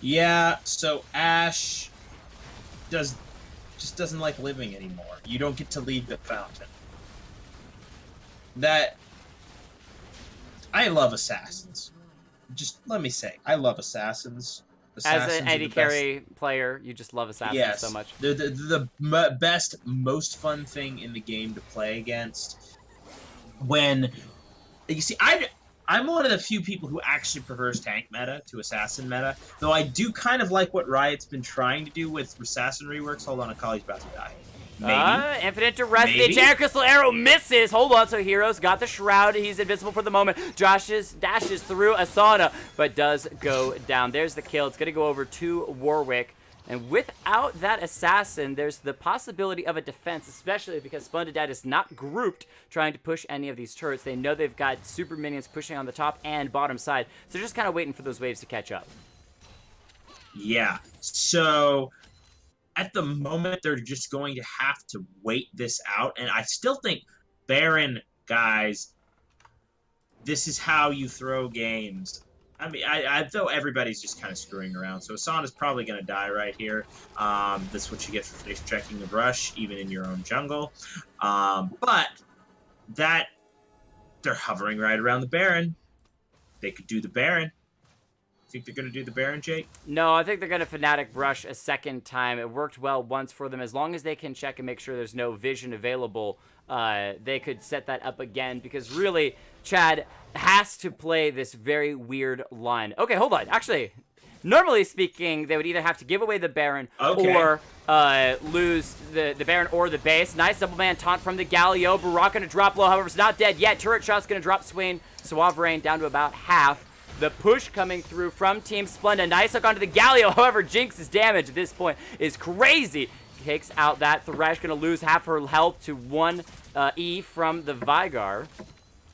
Yeah, so Ashe just doesn't like living anymore. You don't get to leave the fountain. I love assassins. Just let me say, I love assassins. As an Assassins are AD the carry player, you just love Assassins yes, so much. they're the best, most fun thing in the game to play against. When you see, I'm one of the few people who actually prefers tank meta to assassin meta, though I do kind of like what Riot's been trying to do with assassin reworks. Hold on, a collie's about to die. Maybe. Infinite Duress. The Maybe. Enchanted Crystal Arrow misses. Hold on. So Hero's got the Shroud. He's invincible for the moment. Dashes through Asana, but does go down. There's the kill. It's going to go over to Warwick. And without that Assassin, there's the possibility of a defense, especially because SplendaDad is not grouped trying to push any of these turrets. They know they've got super minions pushing on the top and bottom side. So they're just kind of waiting for those waves to catch up. Yeah. So at the moment, they're just going to have to wait this out. And I still think, Baron, guys, this is how you throw games. I mean, though everybody's just kind of screwing around. So Asana's probably going to die right here. That's what you get for face checking the brush, even in your own jungle. But that, they're hovering right around the Baron. They could do the Baron. Think they're going to do the Baron, Jake? No, I think they're going to Fnatic Brush a second time. It worked well once for them. As long as they can check and make sure there's no vision available, they could set that up again. Because really, Chad has to play this very weird line. Okay, hold on. Actually, normally speaking, they would either have to give away the Baron or lose the Baron or the base. Nice double man taunt from the Galio. Barak going to drop low. However, it's not dead yet. Turret shot's going to drop Swain. Suaverain down to about half. The push coming through from Team Splenda. Nice hook onto the Galio. However, Jinx's damage at this point is crazy. Takes out that Thresh. Going to lose half her health to 1 E from the Vigar.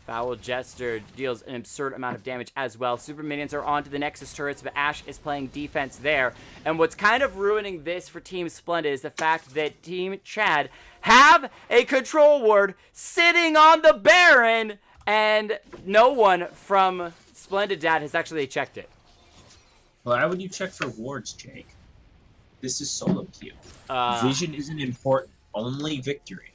Foul Jester deals an absurd amount of damage as well. Super minions are on to the Nexus turrets, but Ashe is playing defense there. And what's kind of ruining this for Team Splenda is the fact that Team Chad have a control ward sitting on the Baron, and no one from SplendaDad has actually checked it. Why would you check for wards, Jake? This is solo queue. Vision isn't important. Only victory.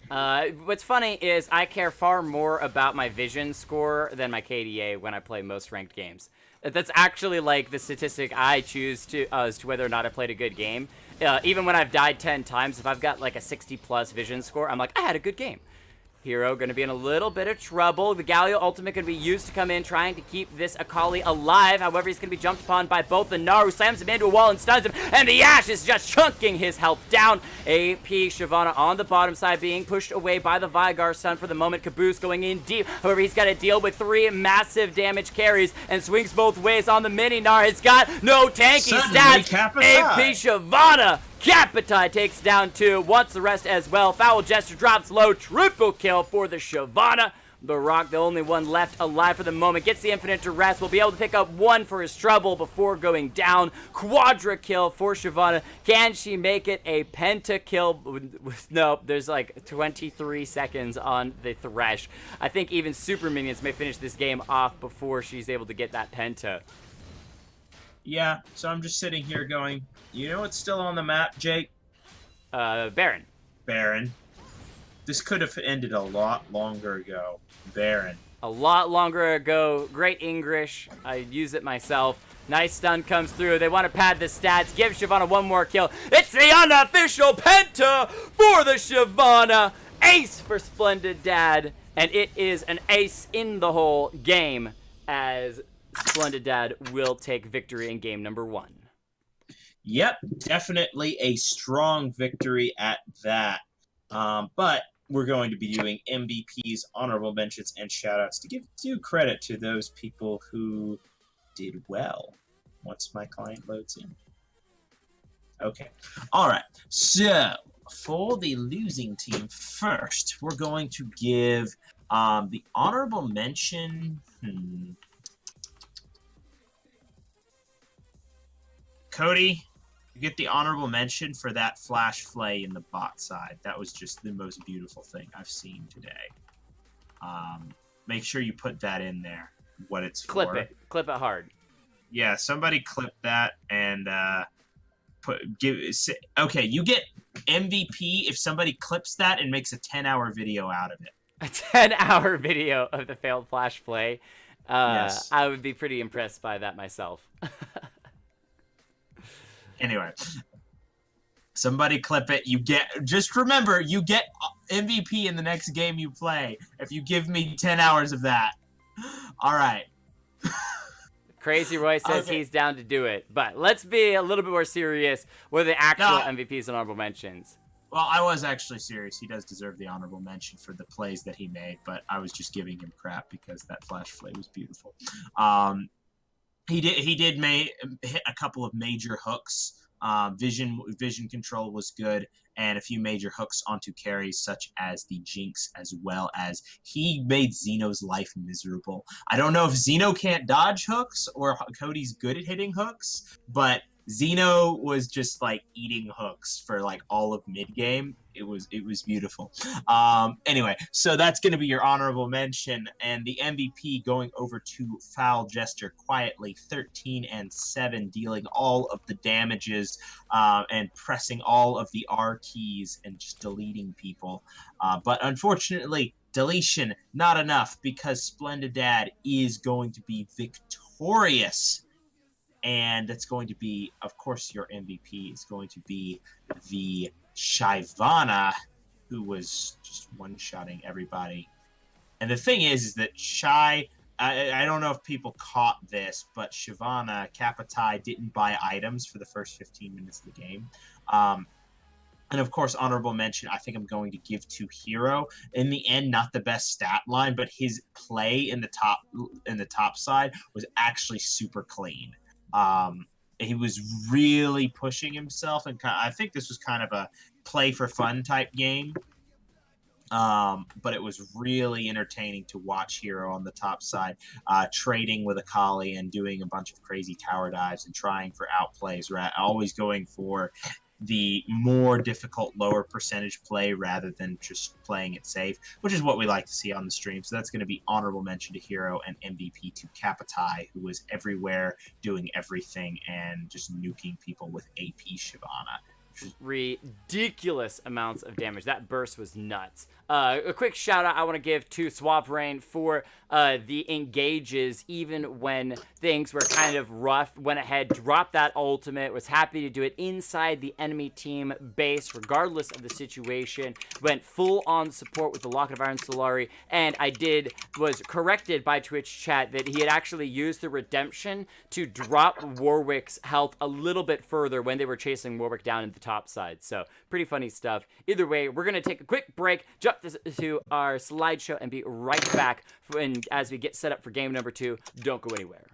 What's funny is I care far more about my vision score than my KDA when I play most ranked games. That's actually like the statistic I choose to as to whether or not I played a good game. Even when I've died 10 times, if I've got like a 60+ vision score, I'm like, I had a good game. Hero going to be in a little bit of trouble. The Galio ultimate going to be used to come in, trying to keep this Akali alive. However, he's going to be jumped upon by both the Naru, slams him into a wall and stuns him, and the Ashe is just chunking his health down. AP Shyvana on the bottom side being pushed away by the Vigar stun for the moment. Caboose going in deep. However, he's got to deal with 3 massive damage carries and swings both ways on the mini Nar. He's got no tanky stats. AP Shyvana. Capita takes down 2, wants the rest as well. Foul Jester drops low, triple kill for the Shyvana. Barak, the only one left alive for the moment, gets the Infinite Duress. Will be able to pick up 1 for his trouble before going down. Quadra kill for Shyvana. Can she make it a penta kill? Nope, there's like 23 seconds on the Thresh. I think even Super Minions may finish this game off before she's able to get that penta. Yeah, so I'm just sitting here going, you know what's still on the map, Jake? Baron. Baron. This could have ended a lot longer ago. Baron. A lot longer ago. Great English. I use it myself. Nice stun comes through. They want to pad the stats. Give Shyvana 1 more kill. It's the unofficial penta for the Shyvana. Ace for SplendaDad. And it is an ace in the whole game as SplendaDad will take victory in game number 1. Yep, definitely a strong victory at that. But we're going to be doing MVPs, honorable mentions, and shoutouts to give due credit to those people who did well once my client loads in. Okay. All right. So for the losing team first, we're going to give the honorable mention. Cody, you get the honorable mention for that flash flay in the bot side. That was just the most beautiful thing I've seen today. Make sure you put that in there, what it's for. Clip it. Clip it hard. Yeah, somebody clip that and okay, you get MVP if somebody clips that and makes a 10-hour video out of it. A 10-hour video of the failed flash play. Yes. I would be pretty impressed by that myself. Anyway, somebody clip it. Just remember, you get MVP in the next game you play if you give me 10 hours of that. All right. Crazy Roy says he's down to do it. But let's be a little bit more serious with the actual MVPs and honorable mentions. Well, I was actually serious. He does deserve the honorable mention for the plays that he made, but I was just giving him crap because that flash play was beautiful. He did hit a couple of major hooks. Vision control was good, and a few major hooks onto carries such as the Jinx, as well as he made Xeno's life miserable. I don't know if Xeno can't dodge hooks or Cody's good at hitting hooks, but Xeno was just like eating hooks for like all of mid game. It was beautiful. Anyway, so that's going to be your honorable mention, and the MVP going over to Foul Jester quietly, 13-7, dealing all of the damages and pressing all of the R keys and just deleting people. But unfortunately, deletion not enough because SplendaDad is going to be victorious. And it's going to be, of course, your MVP is going to be the Shyvana, who was just one-shotting everybody. And the thing is that I don't know if people caught this, but Shyvana, Kapitai didn't buy items for the first 15 minutes of the game. And of course, honorable mention, I think I'm going to give to Hero. In the end, not the best stat line, but his play in the top side was actually super clean. He was really pushing himself, and I think this was kind of a play for fun type game. But it was really entertaining to watch Hero on the top side, trading with Akali and doing a bunch of crazy tower dives and trying for outplays, right? Always going for the more difficult, lower percentage play rather than just playing it safe, which is what we like to see on the stream. So that's going to be honorable mention to Hero and MVP to Kapitai, who was everywhere, doing everything, and just nuking people with AP Shyvana. Ridiculous amounts of damage. That burst was nuts. A quick shout out I want to give to Suave Rain for the engages, even when things were kind of rough. Went ahead, dropped that ultimate, was happy to do it inside the enemy team base, regardless of the situation. Went full on support with the Locket of Iron Solari, and was corrected by Twitch chat that he had actually used the redemption to drop Warwick's health a little bit further when they were chasing Warwick down in the top side. So pretty funny stuff. Either way, we're going to take a quick break, jump to our slideshow, and be right back as we get set up for game number 2. Don't go anywhere.